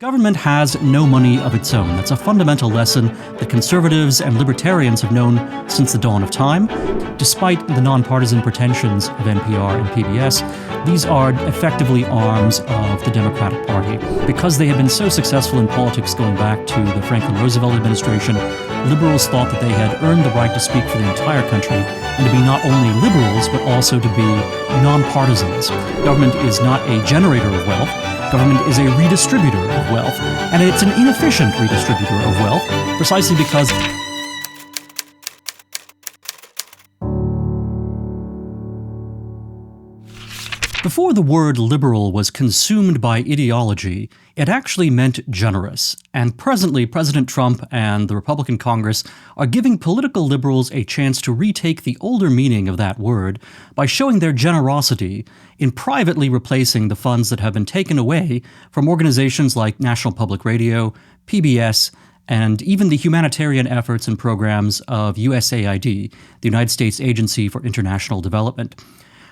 Government has no money of its own. That's a fundamental lesson that conservatives and libertarians have known since the dawn of time. Despite the nonpartisan pretensions of NPR and PBS, these are effectively arms of the Democratic Party. Because they have been so successful in politics going back to the Franklin Roosevelt administration, liberals thought that they had earned the right to speak for the entire country and to be not only liberals, but also to be nonpartisans. Government is not a generator of wealth. Government is a redistributor of wealth, and it's an inefficient redistributor of wealth, precisely because before the word liberal was consumed by ideology, it actually meant generous. And presently, President Trump and the Republican Congress are giving political liberals a chance to retake the older meaning of that word by showing their generosity in privately replacing the funds that have been taken away from organizations like National Public Radio, PBS, and even the humanitarian efforts and programs of USAID, the United States Agency for International Development.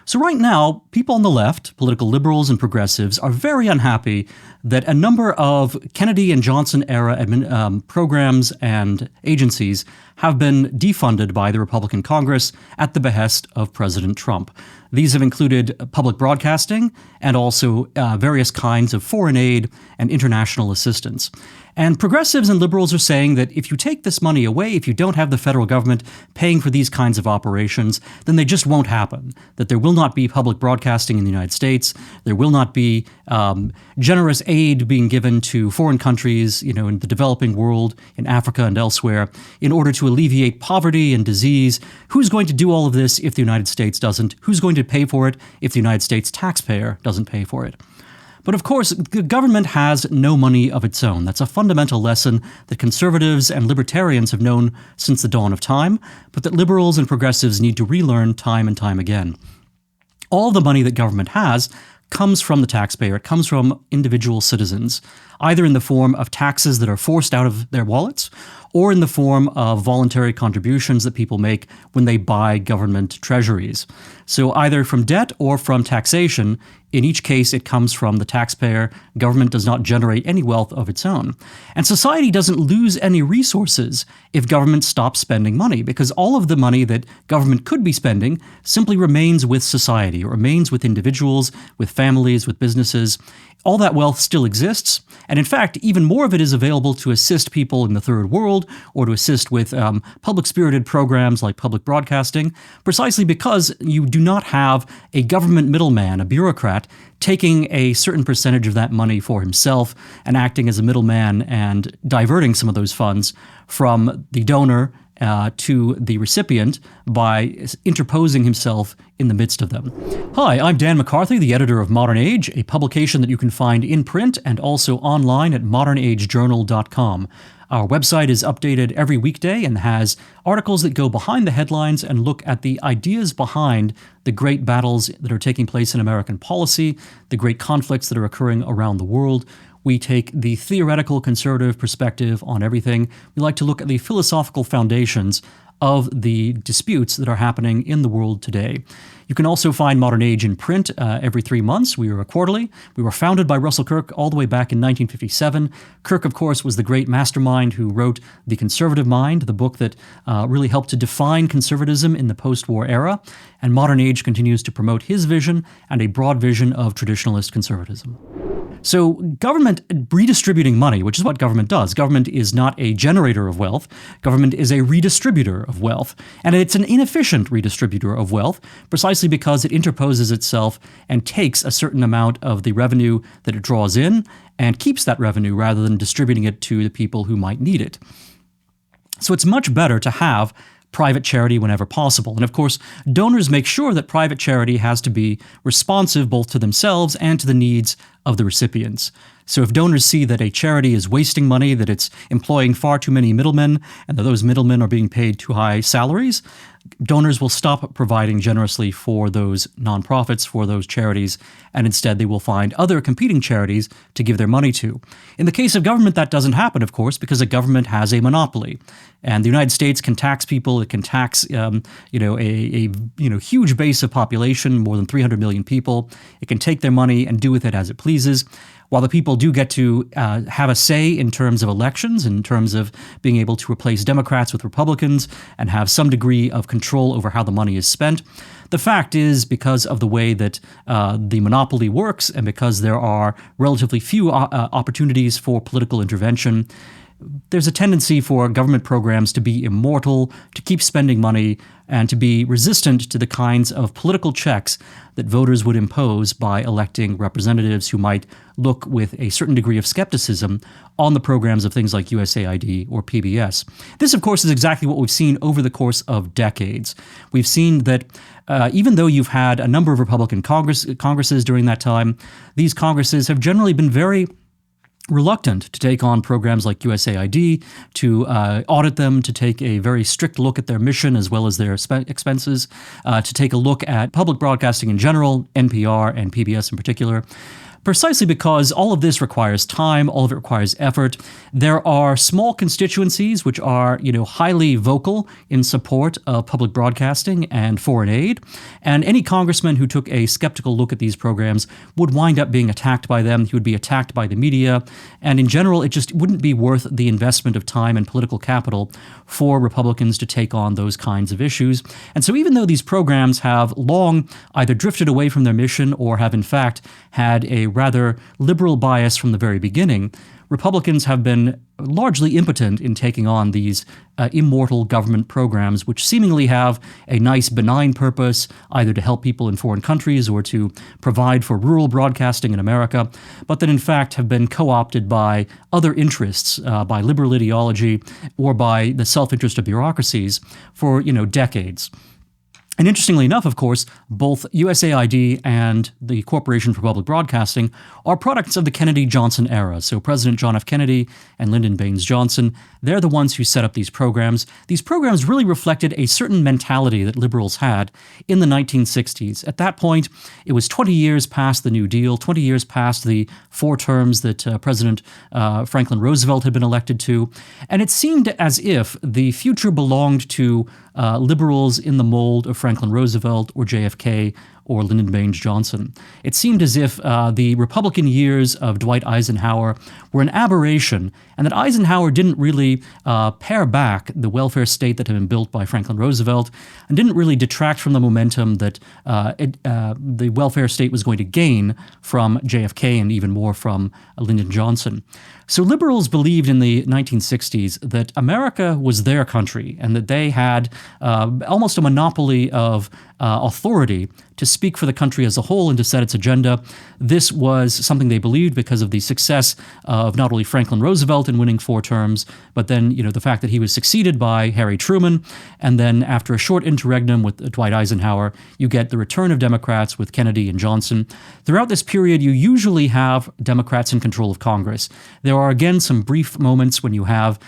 So right now, people on the left, political liberals and progressives, are very unhappy that a number of Kennedy and Johnson-era programs and agencies have been defunded by the Republican Congress at the behest of President Trump. These have included public broadcasting and also various kinds of foreign aid and international assistance. And progressives and liberals are saying that if you take this money away, if you don't have the federal government paying for these kinds of operations, then they just won't happen. That there will not be public broadcasting in the United States. There will not be generous aid being given to foreign countries, in the developing world, in Africa and elsewhere, in order to alleviate poverty and disease. Who's going to do all of this if the United States doesn't? Who's going to pay for it if the United States taxpayer doesn't pay for it? But of course, the government has no money of its own. That's a fundamental lesson that conservatives and libertarians have known since the dawn of time, but that liberals and progressives need to relearn time and time again. All the money that government has comes from the taxpayer. It comes from individual citizens, either in the form of taxes that are forced out of their wallets or in the form of voluntary contributions that people make when they buy government treasuries. So either from debt or from taxation, in each case it comes from the taxpayer. Government does not generate any wealth of its own. And society doesn't lose any resources if government stops spending money, because all of the money that government could be spending simply remains with society, or remains with individuals, with families, with businesses. All that wealth still exists, and in fact, even more of it is available to assist people in the third world or to assist with public-spirited programs like public broadcasting, precisely because you do not have a government middleman, a bureaucrat, taking a certain percentage of that money for himself and acting as a middleman and diverting some of those funds from the donor to the recipient by interposing himself in the midst of them. Hi, I'm Dan McCarthy, the editor of Modern Age, a publication that you can find in print and also online at modernagejournal.com. Our website is updated every weekday and has articles that go behind the headlines and look at the ideas behind the great battles that are taking place in American policy, the great conflicts that are occurring around the world. We take the theoretical conservative perspective on everything. We like to look at the philosophical foundations of the disputes that are happening in the world today. You can also find Modern Age in print every 3 months. We are a quarterly. We were founded by Russell Kirk all the way back in 1957. Kirk, of course, was the great mastermind who wrote The Conservative Mind, the book that really helped to define conservatism in the post-war era. And Modern Age continues to promote his vision and a broad vision of traditionalist conservatism. So government redistributing money, which is what government does. Government is not a generator of wealth. Government is a redistributor of wealth. And it's an inefficient redistributor of wealth, precisely because it interposes itself and takes a certain amount of the revenue that it draws in and keeps that revenue rather than distributing it to the people who might need it. So it's much better to have private charity whenever possible. And of course, donors make sure that private charity has to be responsive both to themselves and to the needs of the recipients. So if donors see that a charity is wasting money, that it's employing far too many middlemen, and that those middlemen are being paid too high salaries, donors will stop providing generously for those nonprofits, for those charities, and instead they will find other competing charities to give their money to. In the case of government, that doesn't happen, of course, because a government has a monopoly. And the United States can tax people. It can tax, a huge base of population, more than 300 million people. It can take their money and do with it as it pleases. While the people do get to have a say in terms of elections, in terms of being able to replace Democrats with Republicans and have some degree of control over how the money is spent, the fact is, because of the way that the monopoly works and because there are relatively few opportunities for political intervention, there's a tendency for government programs to be immortal, to keep spending money, and to be resistant to the kinds of political checks that voters would impose by electing representatives who might look with a certain degree of skepticism on the programs of things like USAID or PBS. This, of course, is exactly what we've seen over the course of decades. We've seen that even though you've had a number of Republican Congresses during that time, these Congresses have generally been very reluctant to take on programs like USAID, to audit them, to take a very strict look at their mission as well as their expenses, to take a look at public broadcasting in general, NPR and PBS in particular. Precisely because all of this requires time, all of it requires effort. There are small constituencies which are, highly vocal in support of public broadcasting and foreign aid, and any congressman who took a skeptical look at these programs would wind up being attacked by them. He would be attacked by the media, and in general, it just wouldn't be worth the investment of time and political capital for Republicans to take on those kinds of issues. And so even though these programs have long either drifted away from their mission or have in fact had a rather liberal bias from the very beginning, Republicans have been largely impotent in taking on these immortal government programs, which seemingly have a nice benign purpose, either to help people in foreign countries or to provide for rural broadcasting in America, but that in fact have been co-opted by other interests, by liberal ideology, or by the self-interest of bureaucracies for, decades. And interestingly enough, of course, both USAID and the Corporation for Public Broadcasting are products of the Kennedy-Johnson era. So President John F. Kennedy and Lyndon Baines Johnson, they're the ones who set up these programs. These programs really reflected a certain mentality that liberals had in the 1960s. At that point, it was 20 years past the New Deal, 20 years past the 4 terms that President Franklin Roosevelt had been elected to, and it seemed as if the future belonged to liberals in the mold of Franklin Roosevelt or JFK or Lyndon Baines Johnson. It seemed as if the Republican years of Dwight Eisenhower were an aberration, and that Eisenhower didn't really pare back the welfare state that had been built by Franklin Roosevelt, and didn't really detract from the momentum that the welfare state was going to gain from JFK and even more from Lyndon Johnson. So liberals believed in the 1960s that America was their country and that they had almost a monopoly of authority to speak for the country as a whole and to set its agenda. This was something they believed because of the success of not only Franklin Roosevelt in winning 4 terms, but then the fact that he was succeeded by Harry Truman, and then after a short interregnum with Dwight Eisenhower, you get the return of Democrats with Kennedy and Johnson. Throughout this period, you usually have Democrats in control of Congress. There are again some brief moments when you have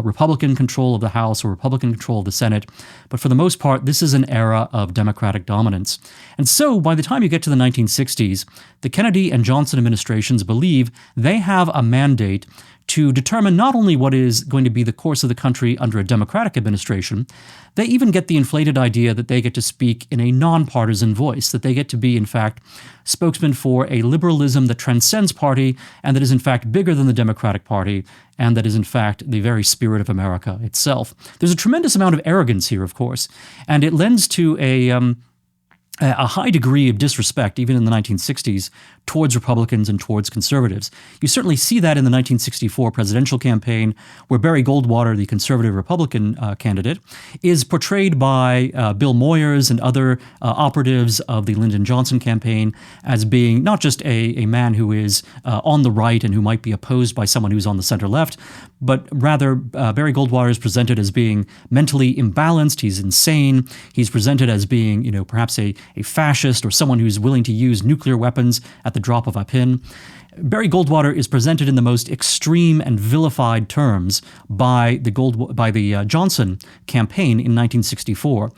Republican control of the House or Republican control of the Senate, but for the most part, this is an era of Democratic dominance. And so, by the time you get to the 1960s, the Kennedy and Johnson administrations believe they have a mandate to determine not only what is going to be the course of the country under a Democratic administration, they even get the inflated idea that they get to speak in a nonpartisan voice, that they get to be, in fact, spokesmen for a liberalism that transcends party and that is, in fact, bigger than the Democratic Party and that is, in fact, the very spirit of America itself. There's a tremendous amount of arrogance here, of course, and it lends to a high degree of disrespect, even in the 1960s, towards Republicans and towards conservatives. You certainly see that in the 1964 presidential campaign, where Barry Goldwater, the conservative Republican candidate, is portrayed by Bill Moyers and other operatives of the Lyndon Johnson campaign as being not just a man who is on the right and who might be opposed by someone who's on the center left, but rather Barry Goldwater is presented as being mentally imbalanced. He's insane. He's presented as being, perhaps a fascist or someone who's willing to use nuclear weapons at the drop of a pin. Barry Goldwater is presented in the most extreme and vilified terms by the Johnson campaign in 1964.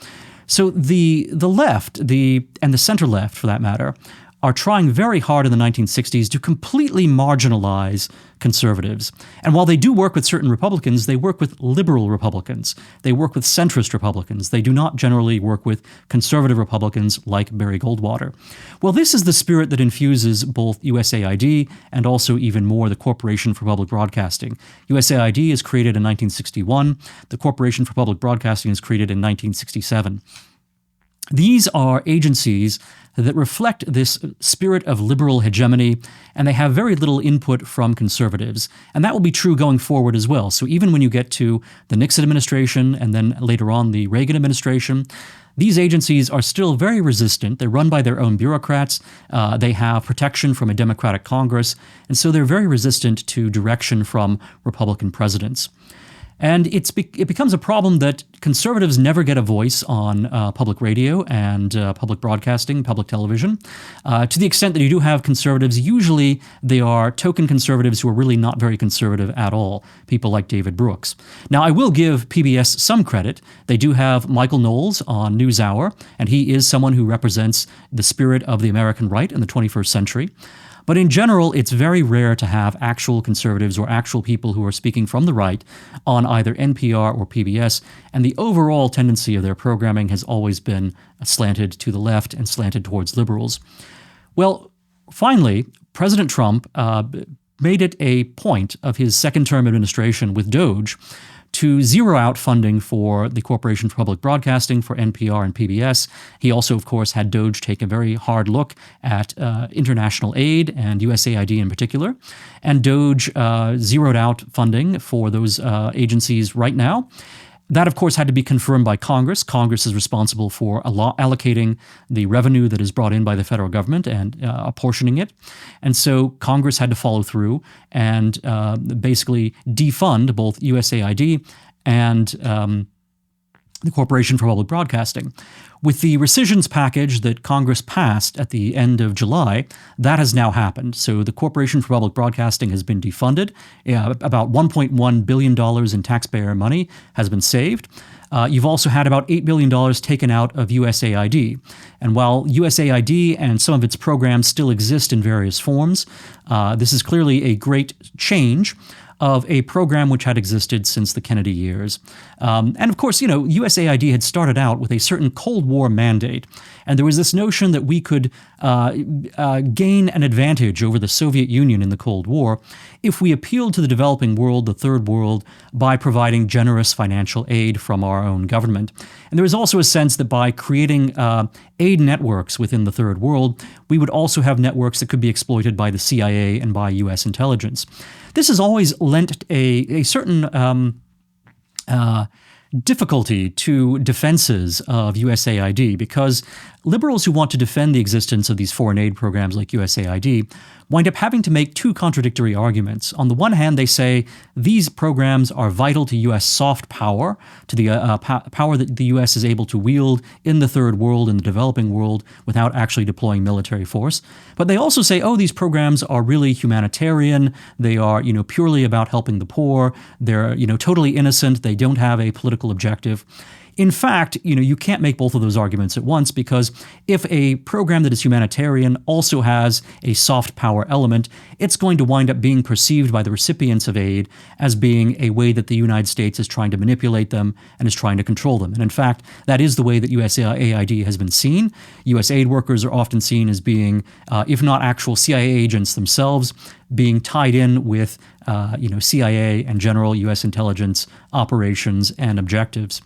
So the left, and the center left for that matter, are trying very hard in the 1960s to completely marginalize conservatives. And while they do work with certain Republicans, they work with liberal Republicans. They work with centrist Republicans. They do not generally work with conservative Republicans like Barry Goldwater. Well, this is the spirit that infuses both USAID and also even more the Corporation for Public Broadcasting. USAID is created in 1961. The Corporation for Public Broadcasting is created in 1967. These are agencies that reflect this spirit of liberal hegemony, and they have very little input from conservatives. And that will be true going forward as well. So even when you get to the Nixon administration and then later on the Reagan administration, these agencies are still very resistant. They're run by their own bureaucrats. They have protection from a Democratic Congress, and so they're very resistant to direction from Republican presidents. And it becomes a problem that conservatives never get a voice on public radio and public broadcasting, public television. To the extent that you do have conservatives, usually they are token conservatives who are really not very conservative at all, people like David Brooks. Now, I will give PBS some credit. They do have Michael Knowles on NewsHour, and he is someone who represents the spirit of the American right in the 21st century. But in general, it's very rare to have actual conservatives or actual people who are speaking from the right on either NPR or PBS, and the overall tendency of their programming has always been slanted to the left and slanted towards liberals. Well, finally, President Trump made it a point of his second-term administration with DOGE to zero out funding for the Corporation for Public Broadcasting, for NPR and PBS. He also, of course, had DOGE take a very hard look at international aid and USAID in particular. And DOGE zeroed out funding for those agencies right now. That, of course, had to be confirmed by Congress. Congress is responsible for allocating the revenue that is brought in by the federal government and apportioning it. And so Congress had to follow through and basically defund both USAID and the Corporation for Public Broadcasting. With the rescissions package that Congress passed at the end of July, that has now happened. So the Corporation for Public Broadcasting has been defunded. About $1.1 billion in taxpayer money has been saved. You've also had about $8 billion taken out of USAID. And while USAID and some of its programs still exist in various forms, this is clearly a great change of a program which had existed since the Kennedy years. And of course, USAID had started out with a certain Cold War mandate. And there was this notion that we could gain an advantage over the Soviet Union in the Cold War if we appealed to the developing world, the third world, by providing generous financial aid from our own government. And there was also a sense that by creating aid networks within the third world, we would also have networks that could be exploited by the CIA and by U.S. intelligence. This has always lent a certain difficulty to defenses of USAID because liberals who want to defend the existence of these foreign aid programs like USAID wind up having to make two contradictory arguments. On the one hand, they say these programs are vital to U.S. soft power, to the power that the U.S. is able to wield in the third world, in the developing world, without actually deploying military force. But they also say, these programs are really humanitarian. They are, purely about helping the poor. They're, totally innocent. They don't have a political objective. In fact, you can't make both of those arguments at once because if a program that is humanitarian also has a soft power element, it's going to wind up being perceived by the recipients of aid as being a way that the United States is trying to manipulate them and is trying to control them. And in fact, that is the way that USAID has been seen. U.S. aid workers are often seen as being, if not actual CIA agents themselves, being tied in with CIA and general U.S. intelligence operations and objectives.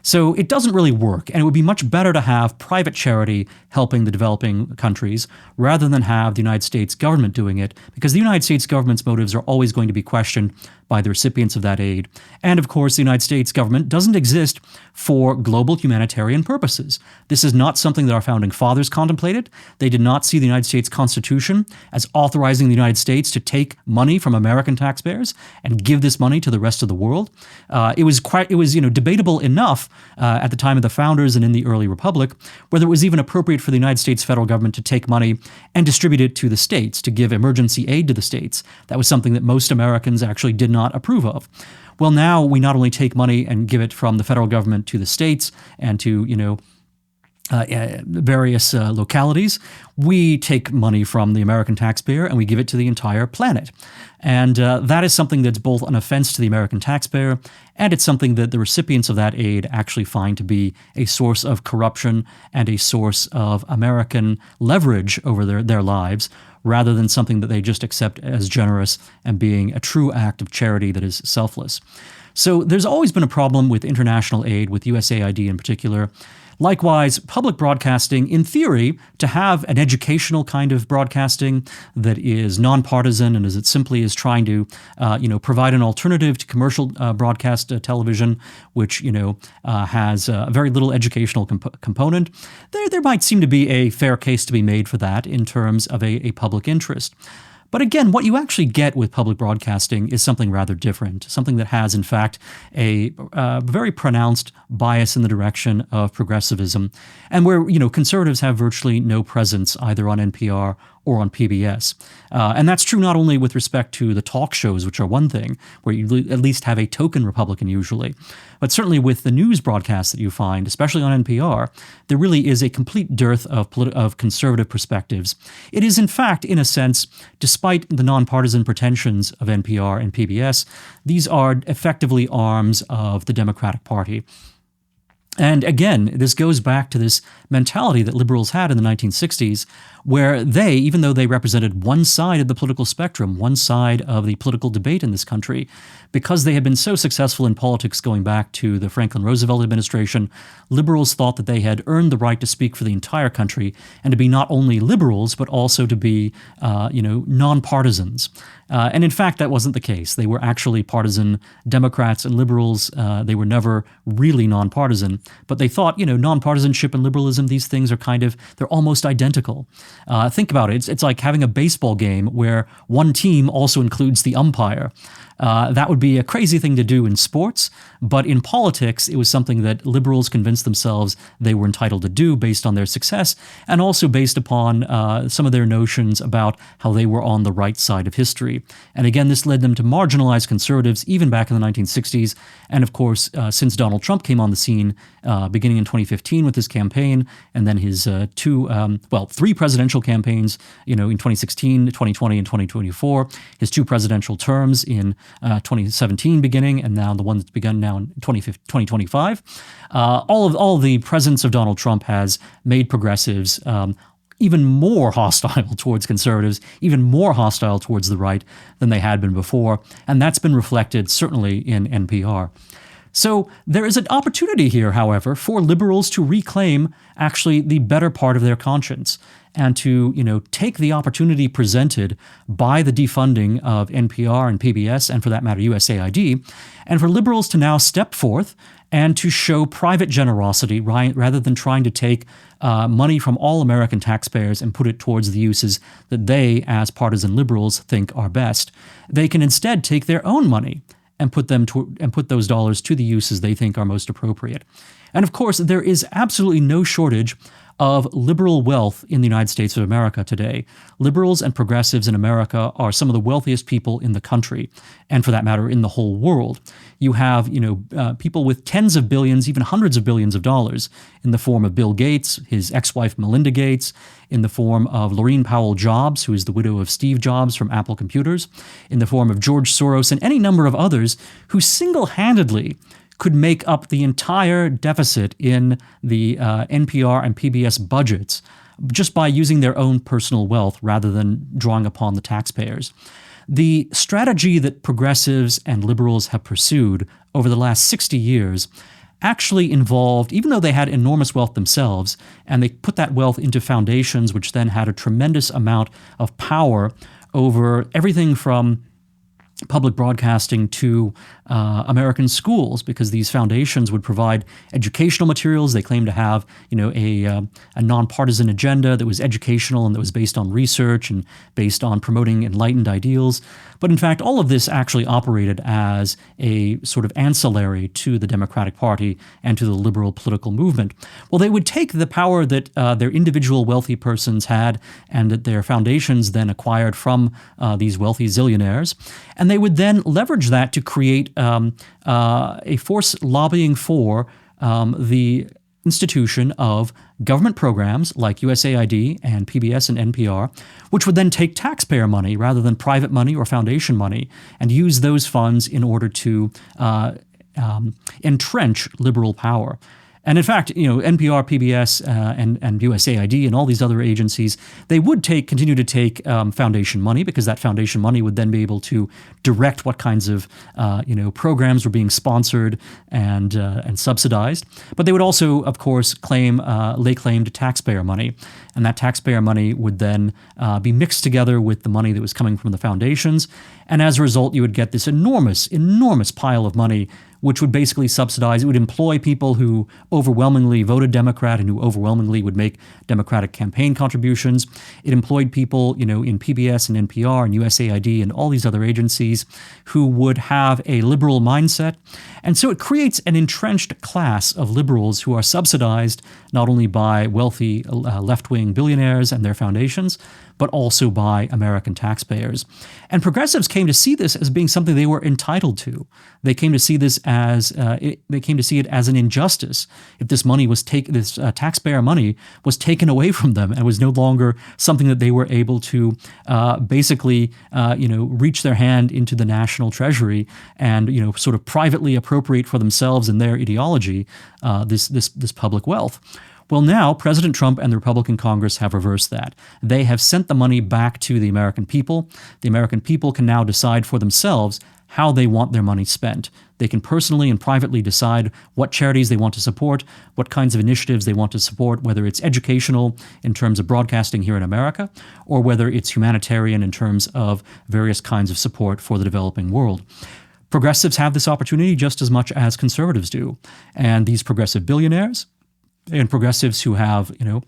So it doesn't really work, and it would be much better to have private charity helping the developing countries rather than have the United States government doing it, because the United States government's motives are always going to be questioned by the recipients of that aid. And of course, the United States government doesn't exist for global humanitarian purposes. This is not something that our founding fathers contemplated. They did not see the United States Constitution as authorizing the United States to take money from American taxpayers and give this money to the rest of the world. It was debatable enough at the time of the founders and in the early republic whether it was even appropriate for the United States federal government to take money and distribute it to the states, to give emergency aid to the states. That was something that most Americans actually did not approve of. Well, now we not only take money and give it from the federal government to the states and to, various localities, we take money from the American taxpayer and we give it to the entire planet. And that is something that's both an offense to the American taxpayer, and it's something that the recipients of that aid actually find to be a source of corruption and a source of American leverage over their lives, rather than something that they just accept as generous and being a true act of charity that is selfless. So there's always been a problem with international aid, with USAID in particular. Likewise, public broadcasting, in theory, to have an educational kind of broadcasting that is nonpartisan and as simply as trying to, provide an alternative to commercial broadcast television, which has very little educational component, there might seem to be a fair case to be made for that in terms of a public interest. But again, what you actually get with public broadcasting is something rather different, something that has, in fact, a very pronounced bias in the direction of progressivism, and where conservatives have virtually no presence either on NPR or on PBS. And that's true not only with respect to the talk shows, which are one thing, where you at least have a token Republican usually, but certainly with the news broadcasts that you find, especially on NPR, there really is a complete dearth of conservative perspectives. It is, in fact, in a sense, despite the nonpartisan pretensions of NPR and PBS, these are effectively arms of the Democratic Party. And again, this goes back to this mentality that liberals had in the 1960s, where they, even though they represented one side of the political spectrum, one side of the political debate in this country, because they had been so successful in politics going back to the Franklin Roosevelt administration, liberals thought that they had earned the right to speak for the entire country and to be not only liberals, but also to be, nonpartisans. And in fact, that wasn't the case. They were actually partisan Democrats and liberals. They were never really nonpartisan. But they thought, nonpartisanship and liberalism, these things are they're almost identical. Think about it. It's like having a baseball game where one team also includes the umpire. That would be a crazy thing to do in sports, but in politics, it was something that liberals convinced themselves they were entitled to do based on their success, and also based upon some of their notions about how they were on the right side of history. And again, this led them to marginalize conservatives even back in the 1960s. And of course, since Donald Trump came on the scene, beginning in 2015 with his campaign, and then his three presidential campaigns, in 2016, 2020, and 2024, his two presidential terms in 2017 beginning, and now the one that's begun now in 2025. All of the presence of Donald Trump has made progressives even more hostile towards conservatives, even more hostile towards the right than they had been before, and that's been reflected certainly in NPR. So there is an opportunity here, however, for liberals to reclaim actually the better part of their conscience and to, take the opportunity presented by the defunding of NPR and PBS, and for that matter, USAID, and for liberals to now step forth and to show private generosity rather than trying to take money from all American taxpayers and put it towards the uses that they, as partisan liberals, think are best. They can instead take their own money and put those dollars to the uses they think are most appropriate. And of course, there is absolutely no shortage of liberal wealth in the United States of America today. Liberals and progressives in America are some of the wealthiest people in the country, and for that matter, in the whole world. You have, people with tens of billions, even hundreds of billions of dollars in the form of Bill Gates, his ex-wife Melinda Gates, in the form of Laurene Powell Jobs, who is the widow of Steve Jobs from Apple Computers, in the form of George Soros, and any number of others who single-handedly could make up the entire deficit in the NPR and PBS budgets just by using their own personal wealth rather than drawing upon the taxpayers. The strategy that progressives and liberals have pursued over the last 60 years actually involved, even though they had enormous wealth themselves, and they put that wealth into foundations which then had a tremendous amount of power over everything from public broadcasting to American schools, because these foundations would provide educational materials. They claimed to have, a nonpartisan agenda that was educational and that was based on research and based on promoting enlightened ideals. But in fact, all of this actually operated as a sort of ancillary to the Democratic Party and to the liberal political movement. Well, they would take the power that their individual wealthy persons had and that their foundations then acquired from these wealthy zillionaires, and they would then leverage that to create a force lobbying for the institution of government programs like USAID and PBS and NPR, which would then take taxpayer money rather than private money or foundation money and use those funds in order to entrench liberal power. And in fact, NPR, PBS, and USAID and all these other agencies, they would continue to take foundation money, because that foundation money would then be able to direct what kinds of programs were being sponsored and subsidized. But they would also, of course, lay claim to taxpayer money, and that taxpayer money would then be mixed together with the money that was coming from the foundations, and as a result, you would get this enormous pile of money, which would basically subsidize. It would employ people who overwhelmingly voted Democrat and who overwhelmingly would make Democratic campaign contributions. It employed people, in PBS and NPR and USAID and all these other agencies who would have a liberal mindset. And so it creates an entrenched class of liberals who are subsidized not only by wealthy left-wing billionaires and their foundations, but also by American taxpayers. And progressives came to see this as being something they were entitled to. They came to see this it as an injustice. If this money was this taxpayer money was taken away from them and was no longer something that they were able to reach their hand into the national treasury and sort of privately appropriate for themselves and their ideology this public wealth. Well, now President Trump and the Republican Congress have reversed that. They have sent the money back to the American people. The American people can now decide for themselves how they want their money spent. They can personally and privately decide what charities they want to support, what kinds of initiatives they want to support, whether it's educational in terms of broadcasting here in America, or whether it's humanitarian in terms of various kinds of support for the developing world. Progressives have this opportunity just as much as conservatives do. And these progressive billionaires and progressives who have, who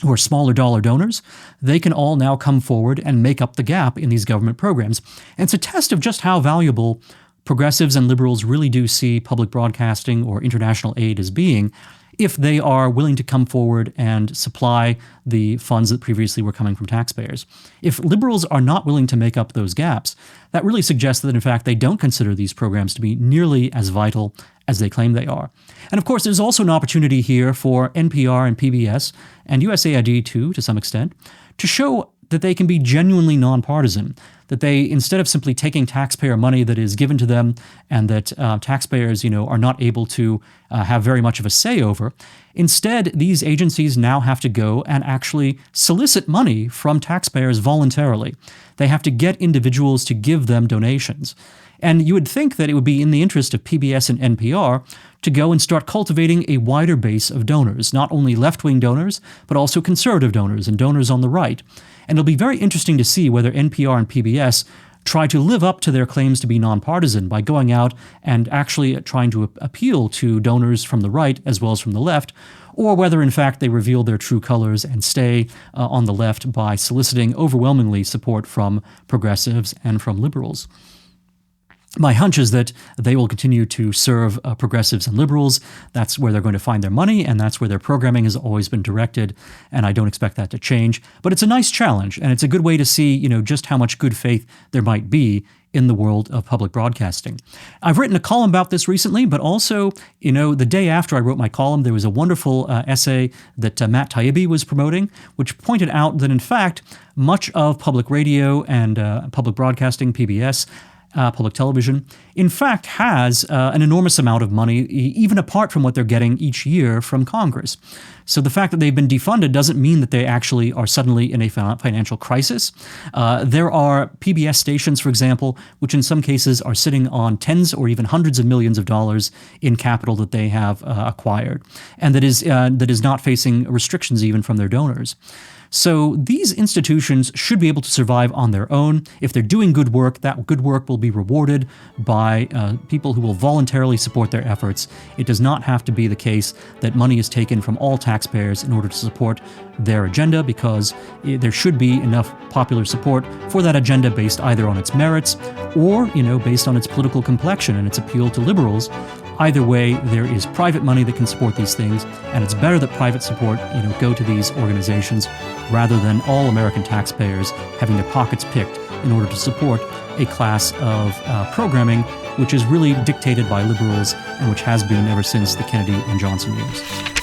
are smaller dollar donors, they can all now come forward and make up the gap in these government programs. And it's a test of just how valuable progressives and liberals really do see public broadcasting or international aid as being, if they are willing to come forward and supply the funds that previously were coming from taxpayers. If liberals are not willing to make up those gaps, that really suggests that, in fact, they don't consider these programs to be nearly as vital as they claim they are. And of course, there's also an opportunity here for NPR and PBS, and USAID too, to some extent, to show that they can be genuinely nonpartisan, that they, instead of simply taking taxpayer money that is given to them and that taxpayers, are not able to have very much of a say over, instead, these agencies now have to go and actually solicit money from taxpayers voluntarily. They have to get individuals to give them donations. And you would think that it would be in the interest of PBS and NPR to go and start cultivating a wider base of donors, not only left-wing donors, but also conservative donors and donors on the right. And it'll be very interesting to see whether NPR and PBS try to live up to their claims to be nonpartisan by going out and actually trying to appeal to donors from the right as well as from the left, or whether, in fact, they reveal their true colors and stay on the left by soliciting overwhelmingly support from progressives and from liberals. My hunch is that they will continue to serve progressives and liberals. That's where they're going to find their money, and that's where their programming has always been directed, and I don't expect that to change. But it's a nice challenge, and it's a good way to see, just how much good faith there might be in the world of public broadcasting. I've written a column about this recently, but also, the day after I wrote my column, there was a wonderful essay that Matt Taibbi was promoting, which pointed out that, in fact, much of public radio and public broadcasting, PBS, public television, in fact, has an enormous amount of money, even apart from what they're getting each year from Congress. So the fact that they've been defunded doesn't mean that they actually are suddenly in a financial crisis. There are PBS stations, for example, which in some cases are sitting on tens or even hundreds of millions of dollars in capital that they have acquired, and that is not facing restrictions even from their donors. So these institutions should be able to survive on their own. If they're doing good work, that good work will be rewarded by people who will voluntarily support their efforts. It does not have to be the case that money is taken from all taxpayers in order to support their agenda, because there should be enough popular support for that agenda based either on its merits or, based on its political complexion and its appeal to liberals. Either way, there is private money that can support these things, and it's better that private support, go to these organizations rather than all American taxpayers having their pockets picked in order to support a class of programming which is really dictated by liberals and which has been ever since the Kennedy and Johnson years.